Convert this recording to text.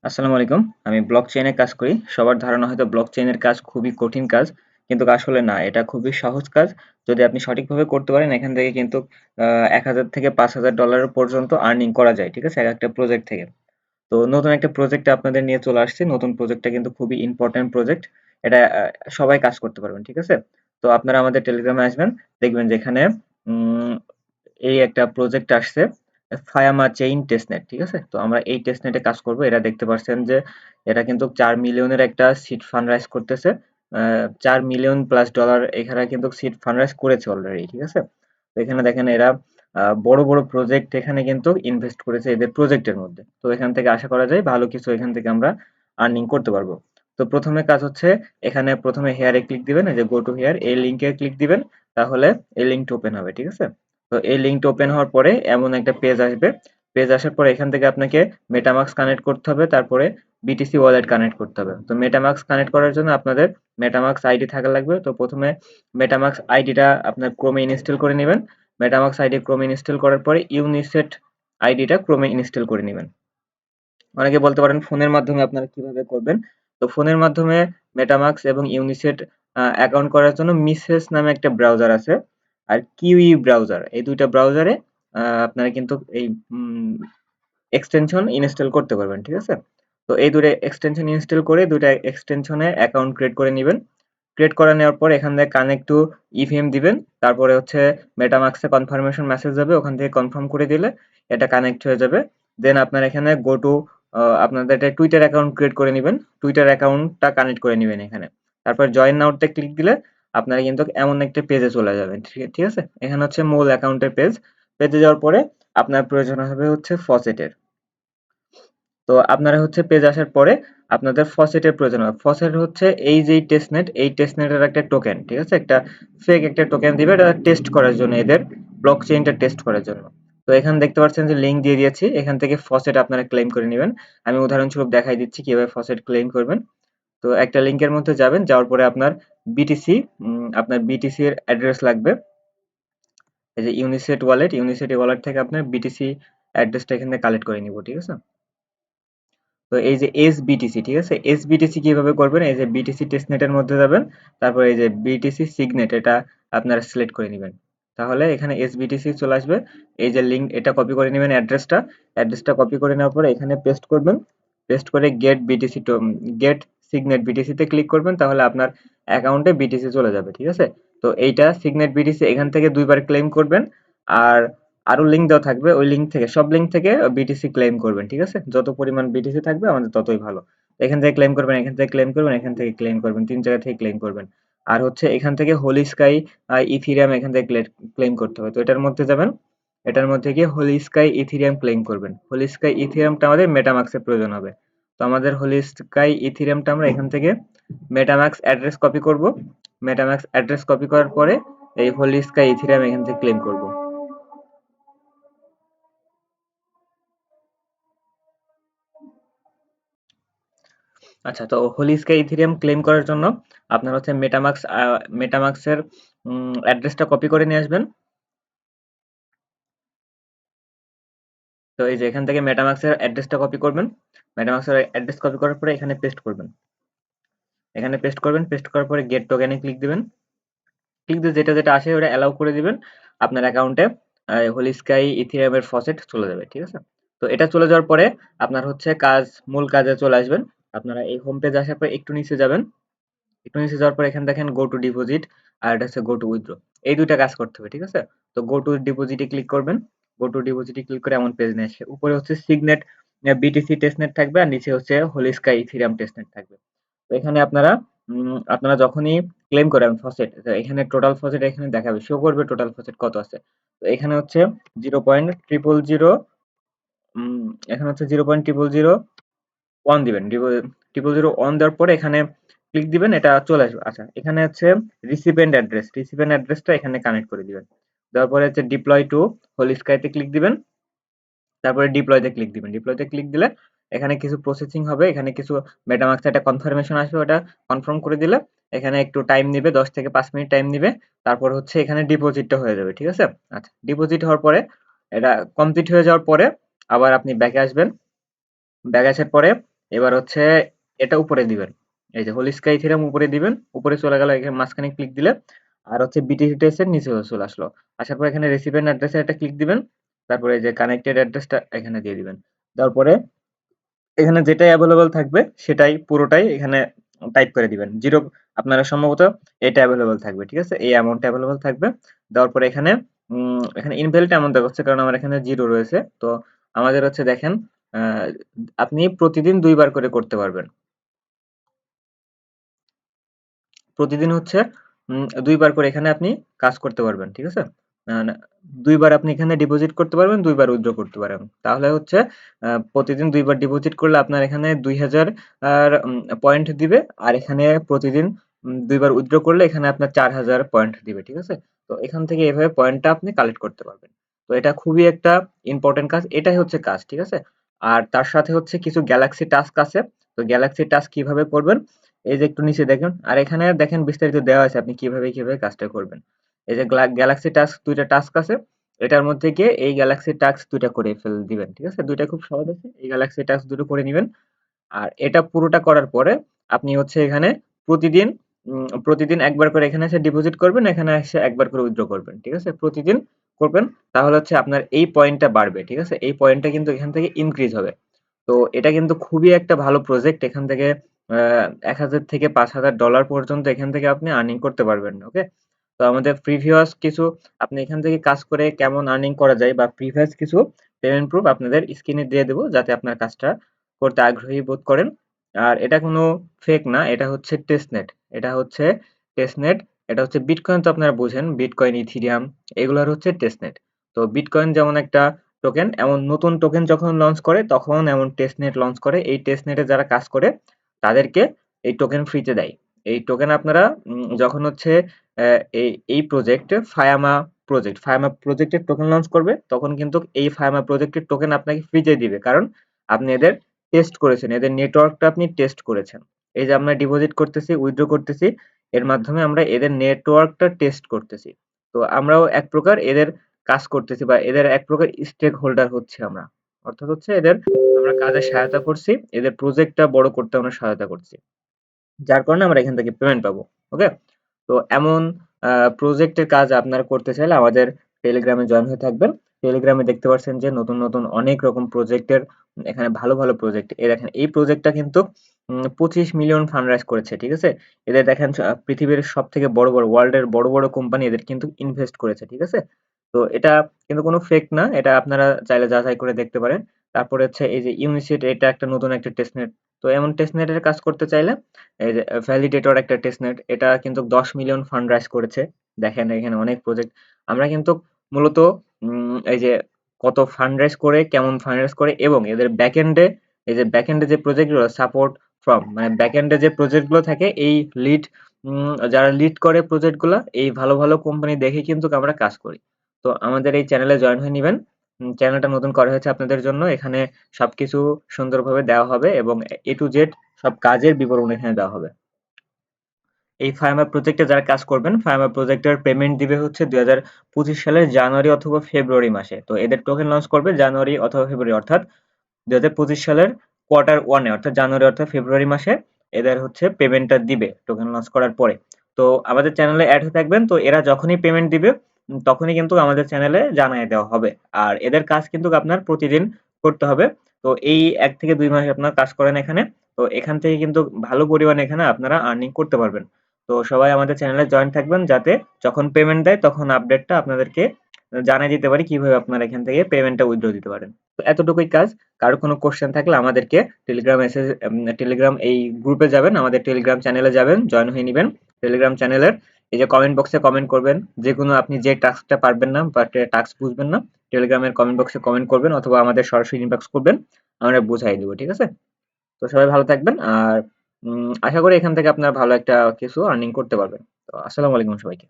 আসসালামু আলাইকুম। আমি ব্লকচেইনে কাজ করি। সবার ধারণা হয়তো ব্লকচেইনের কাজ খুবই কঠিন কাজ। কিন্তু আসলে না, এটা খুবই সহজ কাজ। যদি আপনি সঠিকভাবে করতে পারেন এখান থেকে কিন্তু $১,০০০ থেকে $৫,০০০ পর্যন্ত আর্নিং করা যায়। ঠিক আছে? একেকটা প্রজেক্ট থেকে। তো নতুন একটা প্রজেক্টে আপনাদের নিয়ে চলে আসছি। নতুন প্রজেক্টটা কিন্তু খুবই ইম্পোর্টেন্ট প্রজেক্ট। এটা সবাই কাজ করতে পারবেন। ঠিক আছে? তো আপনারা আমাদের টেলিগ্রামে আসবেন। দেখবেন যে এখানে উম এই একটা প্রজেক্ট আসছে ফায়ামা চেইন টেস্টনেট। ঠিক আছে? তো আমরা এই টেস্টনেটে কাজ করব। এরা দেখতে পাচ্ছেন যে এরা কিন্তু ৪ মিলিয়নের একটা সিড ফান্ড রাইজ করতেছে। ৪ মিলিয়ন প্লাস ডলার এখানে কিন্তু সিড ফান্ড রাইজ করেছে অলরেডি। ঠিক আছে? তো এখানে দেখেন এরা বড় বড় প্রজেক্ট এখানে কিন্তু ইনভেস্ট করেছে এদের প্রজেক্টের মধ্যে। তো এখান থেকে আশা করা যায় ভালো কিছু এখান থেকে আমরা আর্নিং করতে পারবো। তো প্রথমে কাজ হচ্ছে এখানে প্রথমে হেয়ারে ক্লিক দিবেন, এই যে গো টু হেয়ার এই লিংকে ক্লিক দিবেন, তাহলে এই লিংকটা ওপেন হবে। ঠিক আছে? তো এই লিঙ্কটা ওপেন হওয়ার পরে এমন একটা পেজ আসবে। পেজ আসার পরে এখান থেকে আপনাকে মেটামাস্ক কানেক্ট করতে হবে, তারপরে বিটিসি ওয়ালেট কানেক্ট করতে হবে। তো মেটামাস্ক কানেক্ট করার জন্য আপনাদের মেটামাস্ক আইডি থাকা লাগবে। তো প্রথমে মেটামাস্ক আইডিটা আপনার ক্রোমে ইনস্টল করে নেবেন। মেটামাস্ক আইডি ক্রোমে ইনস্টল করার পরে ইউনিসেট আইডিটা ক্রোমে ইনস্টল করে নেবেন। অনেকে বলতে পারেন ফোনের মাধ্যমে আপনারা কিভাবে করবেন। তো ফোনের মাধ্যমে মেটামাস্ক এবং ইউনিসেট অ্যাকাউন্ট করার জন্য মিসেস নামে একটা ব্রাউজার আছে, আর কিউই ব্রাউজার, এই দুইটা ব্রাউজারে আপনারা কিন্তু এই এক্সটেনশন ইনস্টল করতে পারবেন। ঠিক আছে? তো এই দুটো এক্সটেনশন ইনস্টল করে দুইটা এক্সটেনশনে অ্যাকাউন্ট ক্রিয়েট করে নেবেন। ক্রিয়েট করে নেওয়ার পর এখান থেকে কানেক্ট টু ইভিএম দিবেন। তারপরে হচ্ছে মেটামাস্কে কনফার্মেশন মেসেজ যাবে, ওখান থেকে কনফার্ম করে দিলে এটা কানেক্ট হয়ে যাবে। দেন আপনার এখানে গো টু আপনাদের একটা টুইটার অ্যাকাউন্ট ক্রিয়েট করে নেবেন। টুইটার অ্যাকাউন্টটা কানেক্ট করে নেবেন এখানে। তারপর জয়েন নাওতে ক্লিক দিলে আপনারা কিন্তু এমন একটা পেজে চলে যাবেন। ঠিক আছে? এখানে হচ্ছে মূল অ্যাকাউন্টের পেজ। পেজে যাওয়ার পরে আপনার প্রয়োজন হবে হচ্ছে ফসেটের। তো আপনারা হচ্ছে পেজ আসার পরে আপনাদের ফসেটের প্রয়োজন হবে। ফসেট হচ্ছে এই যে টেস্টনেট, এই টেস্টনেটের একটা টোকেন। ঠিক আছে? একটা ফেক একটা টোকেন দিবে এটা টেস্ট করার জন্য, এদের ব্লকচেইনটা টেস্ট করার জন্য। তো এখানে দেখতে পাচ্ছেন যে লিংক দিয়ে দিয়েছি, এখান থেকে ফসেট আপনারা ক্লেম করে নেবেন। আমি উদাহরণস্বরূপ দেখাই দিচ্ছি কিভাবে ফসেট ক্লেম করবেন। তো একটা লিংকের মধ্যে যাবেন, যাওয়ার পরে আপনার বিটিসি আপনার বিটিসি এর অ্যাড্রেস লাগবে। এই যে ইউনিসেট ওয়ালেট, ইউনিসেট ওয়ালেট থেকে আপনার বিটিসি অ্যাড্রেসটা এখান থেকে কালেক্ট করে নিব। ঠিক আছে? তো এই যে এসবিটিসি, ঠিক আছে? এসবিটিসি কিভাবে করবেন, এই যে বিটিসি টেস্টনেটের মধ্যে যাবেন, তারপর এই যে বিটিসি সিগনেট এটা আপনারা সিলেক্ট করে নেবেন। তাহলে এখানে এসবিটিসি চলে আসবে। এই যে লিংক এটা কপি করে নেবেন, অ্যাড্রেসটা কপি করে নেওয়ার পরে এখানে পেস্ট করবেন। পেস্ট করে get BTC to get signet BTC তে ক্লিক করবেন, তাহলে আপনার অ্যাকাউন্টে বিটিসি চলে যাবে। ঠিক আছে? তো এইটা সিগনেট বিটিসি এখান থেকে দুইবার ক্লেম করবেন। আর আরো লিঙ্ক দেওয়া থাকবে, ওই লিঙ্ক থেকে সব লিঙ্ক থেকে বিটিসি ক্লেম করবেন। ঠিক আছে? যত পরিমাণ বিটিসি থাকবে আমাদের ততই ভালো। এখান থেকে ক্লেম করবেন, এখান থেকে ক্লেম করবেন, এখান থেকে ক্লেম করবেন, ৩ জায়গা থেকে ক্লেম করবেন। আর হচ্ছে এখান থেকে হোলি স্কাই ইথিরিয়াম এখান থেকে ক্লেম করতে হবে। তো এটার মধ্যে যাবেন, এটার মধ্যে গিয়ে হোলি স্কাই ইথিরিয়াম ক্লেম করবেন। হোলি স্কাই ইথিরিয়ামটা আমাদের মেটামাক্সের প্রয়োজন হবে। তো আমাদের হোলি স্কাই ইথিরিয়ামটা আমরা এখান থেকে মেটামাক্স অ্যাড্রেস কপি করব। মেটামাক্স অ্যাড্রেস কপি করার পরে এই হোলি স্কাই ইথিরিয়াম এখান থেকে ক্লেম করব। আচ্ছা, তো হোলি স্কাই ইথেরিয়াম ক্লেম করার জন্য আপনার হচ্ছে মেটামাক্সের অ্যাড্রেসটা কপি করে নিয়ে আসবেন। তো এই যে এখান থেকে মেটামাক্সের অ্যাড্রেসটা কপি করবেন। মেটামাক্সের অ্যাড্রেস কপি করার পরে এখানে পেস্ট করবেন। এখানে পেস্ট করবেন, পেস্ট করার পরে গেট টোকেনে ক্লিক দিবেন। ক্লিক দিয়ে যেটা যেটা আসে ওটা অ্যালাউ করে দিবেন। আপনার অ্যাকাউন্টে হোলি স্কাই ইথেরিয়ামের ফসেট চলে যাবে। ঠিক আছে? তো এটা চলে যাওয়ার পরে আপনার হচ্ছে মূল কাজে চলে আসবেন। আপনারা এই হোম পেজ আসার পরে একটু নিচে যাবেন। একটু নিচে যাওয়ার পর এখানে দেখেন গো টু ডিপোজিট, আর এটা হচ্ছে গো টু উইথড্র। এই দুইটা কাজ করতে হবে। ঠিক আছে? তো গো টু ডিপোজিটে ক্লিক করবেন। গো টু ডিপোজিটে ক্লিক করে এমন পেজ নিয়ে আসে, উপরে হচ্ছে সিগনেট বিটিসি টেস্টনেট থাকবে, আর নিচে হচ্ছে হোলি স্কাই ইথেরিয়াম টেস্টনেট থাকবে। তো এখানে আপনারা যখনই ক্লেম করেন ফসেট, এখানে টোটাল ফসেট এখানে দেখাবে, শো করবে টোটাল ফসেট কত আছে। তো এখানে হচ্ছে 0.000 এখানে হচ্ছে 0.000 দিবেন। 0.001 দেওয়ার পরে এখানে ক্লিক দিবেন, এটা চলে আসবে। আচ্ছা, এখানে হচ্ছে রিসিপিয়েন্ট অ্যাড্রেসটা এখানে কানেক্ট করে দিবেন। দেওয়ার পরে হচ্ছে ডিপ্লয় টু হোলি স্কাইতে ক্লিক দিবেন। তারপরে ডিপ্লয়তে ক্লিক দিবেন। ডিপ্লয়তে ক্লিক দিলে এখানে কিছু প্রসেসিং হবে, এখানে কিছু মেটামাস্কে একটা কনফার্মেশন আসবে, ওটা কনফার্ম করে দিলে এখানে একটু টাইম নিবে, 10 থেকে 5 মিনিট টাইম নিবে। তারপর হচ্ছে এখানে ডিপোজিটটা হয়ে যাবে। ঠিক আছে? আচ্ছা, ডিপোজিট হওয়ার পরে এটা কমপ্লিট হয়ে যাওয়ার পরে আবার আপনি ব্যাকে আসবেন। ব্যাক আসার পরে এবার হচ্ছে এটা উপরে দিবেন, এই যে হোল স্কাই থিওরেম উপরে দিবেন, উপরে চলে গেল, এখানে মাঝখানে ক্লিক দিলে আর হচ্ছে বিটিসি টেস্ট এর নিচে চলে আসলো। আসার পর এখানে রিসিভেন্ট অ্যাড্রেসে একটা ক্লিক দিবেন, তারপরে এই যে কানেক্টেড অ্যাড্রেসটা এখানে দিয়ে দিবেন। তারপরে এখানে যেটাই অ্যাভেলেবল থাকবে সেটাই পুরোটাই এখানে টাইপ করে দিবেন। 0 আপনারা সম্ভবত এটা অ্যাভেলেবল থাকবে। ঠিক আছে? এই অ্যামাউন্টটা অ্যাভেলেবল থাকবে। দেওয়ার পরে এখানে এখানে ইনভ্যালিড অ্যামাউন্ট দেখাচ্ছে কারণ আমার এখানে 0 রয়েছে। তো আমাদের হচ্ছে দেখেন আ আপনি প্রতিদিন ২ বার করে করতে পারবেন। প্রতিদিন হচ্ছে ২ বার করে এখানে আপনি কাজ করতে পারবেন। ঠিক আছে? না ২ বার আপনি এখানে ডিপোজিট করতে পারবেন, ২ বার উইথড্র করতে পারবেন। তাহলে হচ্ছে প্রতিদিন ২ বার ডিপোজিট করলে আপনার এখানে ২,০০০ আর পয়েন্ট দিবে। আর এখানে প্রতিদিন ২ বার উইথড্র করলে এখানে আপনার ৪,০০০ পয়েন্ট দিবে। ঠিক আছে? তো এখান থেকে এভাবে পয়েন্টটা আপনি কালেক্ট করতে পারবেন। তো এটা খুবই একটা ইম্পোর্টেন্ট কাজ। এটাই হচ্ছে কাজ। ঠিক আছে? আর তার সাথে হচ্ছে কিছু গ্যালাক্সি টাস্ক আছে। তো গ্যালাক্সি টাস্ক কিভাবে করবেন? এই যে একটু নিচে দেখুন, আর এখানে দেখেন বিস্তারিত দেওয়া আছে আপনি কিভাবে কাজটা করবেন। এই যে গ্যালাক্সি টাস্ক ২ টা টাস্ক আছে। এটার মধ্যে গিয়ে এই গ্যালাক্সি টাস্ক ২ টা করে দিবেন। ঠিক আছে? ২ টা খুব সহজ আছে। এই গ্যালাক্সি টাস্ক দুটো করে নিবেন। আর এটা পুরোটা করার পরে আপনি হচ্ছে এখানে প্রতিদিন প্রতিদিন একবার করে এখানে এসে ডিপোজিট করবেন, এখানে এসে একবার করে উইথড্র করবেন। ঠিক আছে? প্রতিদিন করবেন, তাহলে হচ্ছে আপনার এই পয়েন্টটা বাড়বে। ঠিক আছে? এই পয়েন্টটা কিন্তু এখান থেকে ইনক্রিজ হবে। তো এটা কিন্তু খুবই একটা ভালো প্রজেক্ট। এখান থেকে $১,০০০ থেকে $৫,০০০ পর্যন্ত এখান থেকে আপনি আর্নিং করতে পারবেন। ওকে? তো আমাদের প্রিভিয়াস কিছু আপনি এখান থেকে কাজ করে কেমন আর্নিং করা যায় বা প্রিভিয়াস কিছু পেমেন্ট প্রুফ আপনাদের স্ক্রিনে দিয়ে দেব, যাতে আপনার কাজটা করতে আগ্রহী বোধ করেন। আর এটা কোনো ফেক না, এটা হচ্ছে টেস্টনেট। এটা হচ্ছে টেস্টনেট। এটা হচ্ছে বিটকয়েন, তো আপনারা বোঝেন বিটকয়েন, ইথিরিয়াম এগুলার হচ্ছে টেস্টনেট। তো বিটকয়েন যেমন একটা টোকেন, এমন নতুন টোকেন যখন লঞ্চ করে তখন এমন টেস্টনেট লঞ্চ করে। এই টেস্টনেটে যারা কাজ করে তাদেরকে এই টোকেন ফ্রিতে দেয়। এই টোকেন আপনারা যখন হচ্ছে এই প্রজেক্ট ফায়ামা প্রজেক্টের টোকেন লঞ্চ করবে, তখন কিন্তু এই ফায়ামা প্রজেক্টের টোকেন আপনাকে ফ্রিতে দিবে। কারণ আপনি এদের টেস্ট করেছেন, এদের নেটওয়ার্কটা আপনি টেস্ট করেছেন। এই যে আমরা ডিপোজিট করতেছি, উইথড্র করতেছি, এর মাধ্যমে আমরা এদের নেটওয়ার্কটা টেস্ট করতেছি। তো আমরাও এক প্রকার এদের কাজ করতেছি বা এদের এক প্রকার স্টেক হোল্ডার হচ্ছি আমরা। অর্থাৎ হচ্ছে এদের আমরা কাজে সহায়তা করছি, এদের প্রজেক্টটা বড় করতে আমরা সহায়তা করছি। যার কারণে আমরা এখান থেকে পেমেন্ট পাবো। ওকে? তো এমন প্রজেক্টের কাজ আপনারা করতে চাইলে আমাদের টেলিগ্রামে জয়েন হয়ে থাকবেন। টেলিগ্রামে দেখতে পাচ্ছেন যে নতুন অনেক রকম প্রজেক্টের এখানে ভালো প্রজেক্ট। দেখেন এই প্রজেক্টটা কিন্তু ২৫ মিলিয়ন ফান্ড রাইজ করেছে। ঠিক আছে? এদের দেখেন পৃথিবীর সবথেকে বড় ওয়ার্ল্ডের বড় কোম্পানি এদের কিন্তু ইনভেস্ট করেছে। ঠিক আছে? তো এটা কিন্তু কোনো ফেক না। এটা আপনারা চাইলে যাচাই করে দেখতে পারেন। তারপরে হচ্ছে এই যে ইউনিসেট, এটা একটা নতুন একটা টেস্টনেট। তো এমন টেস্টনেটের কাজ করতে চাইলে এই যে ভ্যালিডেটর একটা টেস্টনেট, এটা কিন্তু ১০ মিলিয়ন ফান্ড রাইজ করেছে। দেখেন এখানে অনেক প্রজেক্ট। আমরা কিন্তু মূলত এই যে কত ফান্ড রাইজ করে, কেমন ফান্ড রাইজ করে এবং এদের ব্যাকএন্ডে এই যে ব্যাকএন্ডে যে প্রজেক্টগুলো সাপোর্ট ফ্রম মানে ব্যাকএন্ডে যে প্রজেক্টগুলো থাকে, এই লিড যারা লিড করে প্রজেক্টগুলা, এই ভালো কোম্পানি দেখে কিন্তু আমরা কাজ করি। তো আমাদের এই চ্যানেলে জয়েন হয়ে নিবেন। চ্যানেলটা নতুন করা হয়েছে আপনাদের জন্য। এখানে সবকিছু সুন্দরভাবে দেওয়া হবে এবং A to Z সব কাজের বিবরণ এখানে দেওয়া হবে। এই ফাইমা প্রজেক্টে যারা কাজ করবেন, ফাইমা প্রজেক্টের পেমেন্ট দিবে হচ্ছে ২০২৫ সালের জানুয়ারি অথবা ফেব্রুয়ারি মাসে। তো এদের টোকেন লঞ্চ করবে জানুয়ারি অথবা ফেব্রুয়ারি, অর্থাৎ ২০২৫ সালের কোয়ার্টার 1 এ, অর্থাৎ জানুয়ারি অথবা ফেব্রুয়ারি মাসে এদের হচ্ছে পেমেন্টটা দিবে টোকেন লঞ্চ করার পরে। তো আমাদের চ্যানেলে এড হয়ে থাকবেন। তো এরা যখনই পেমেন্ট দিবে তখনই কিন্তু আমাদের চ্যানেলে জানিয়ে দেওয়া হবে। আর এদের কাজ কিন্তু আপনার প্রতিদিন করতে হবে। তো এই ১ থেকে ২ মাস আপনার কাজ করেন এখানে। তো এখান থেকে কিন্তু ভালো পরিমাণে এখানে আপনারা আর্নিং করতে পারবেন। তো সবাই আমাদের চ্যানেলে জয়েন থাকবেন, যাতে যখন পেমেন্ট দেয় তখন আপডেটটা আপনাদেরকে জানিয়ে দিতে পারি কিভাবে আপনারা এখান থেকে পেমেন্টটা উইথড্র দিতে পারেন। তো এতটুকুই কাজ। কারো কোনো কোয়েশ্চেন থাকলে আমাদেরকে টেলিগ্রাম এই গ্রুপে যাবেন, আমাদের টেলিগ্রাম চ্যানেলে যাবেন, জয়েন হয়ে নিবেন। টেলিগ্রাম চ্যানেলের এই যে কমেন্ট বক্সে কমেন্ট করবেন। যেকোনো আপনি যে টাস্কটা পারবেন না বা টাস্ক বুঝবেন না, টেলিগ্রামের কমেন্ট বক্সে কমেন্ট করবেন অথবা আমাদের সরাসরি ইনবক্স করবেন। আমরা বুঝাই দেব। ঠিক আছে? তো সবাই ভালো থাকবেন। আর আশা করি এখান থেকে আপনারা ভালো একটা কিছু আর্নিং করতে পারবেন। তো আসসালামু আলাইকুম সবাইকে।